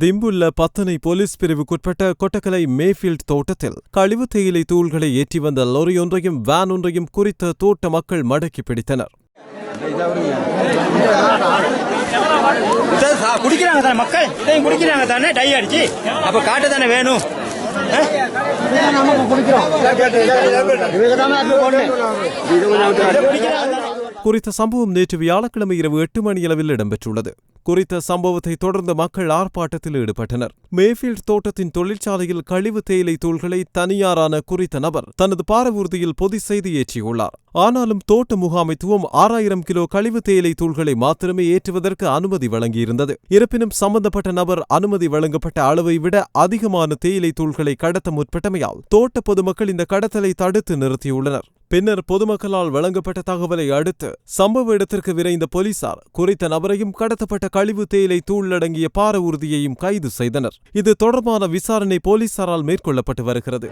திம்புல்ல பத்தனை police பிரிவுக்குட்பட்ட Kotagala Mayfield தோட்டத்தில் கழிவு தேயிலை தூள்களை ஏற்றி வந்த லொரியொன்றையும் வேன் ஒன்றையும் குறித்த தோட்ட மக்கள் மடக்கி பிடித்தனர். குடிக்கிறாங்க தானே மக்கள், இதையும் குடிக்கிறாங்க தானே, டை அடிச்சு அப்ப காட்டு தானே வேணும். குறித்த சம்பவம் நேற்று வியாழக்கிழமை இரவு 8 மணியளவில் இடம்பெற்றுள்ளது. குறித்த சம்பவத்தை தொடர்ந்து மக்கள் ஆர்ப்பாட்டத்தில் ஈடுபட்டனர். மேஃபீல்ட் தோட்டத்தின் தொழிற்சாலையில் கழிவு தேயிலை தூள்களை தனியாரான குறித்த நபர் தனது பாரவூர்தியில் பொதி செய்து ஏற்றியுள்ளார். ஆனாலும் தோட்ட முகாமைத்துவம் 6000 கிலோ கழிவு தேயிலை தூள்களை மாத்திரமே ஏற்றுவதற்கு அனுமதி வழங்கியிருந்தது. இருப்பினும் சம்பந்தப்பட்ட நபர் அனுமதி வழங்கப்பட்ட அளவை விட அதிகமான தேயிலை தூள்களை கடத்த முற்பட்டமையால் தோட்ட பொதுமக்கள் இந்த கடத்தலை தடுத்து நிறுத்தியுள்ளனர். பின்னர் பொதுமக்களால் வழங்கப்பட்ட தகவலை அடுத்து சம்பவ இடத்திற்கு விரைந்த போலீசார் குறித்த நபரையும் கடத்தப்பட்ட கழிவு தேயிலை தூள் அடங்கிய பார ஊர்தியையும் கைது செய்தனர். இது தொடர்பான விசாரணை போலீசாரால் மேற்கொள்ளப்பட்டு வருகிறது.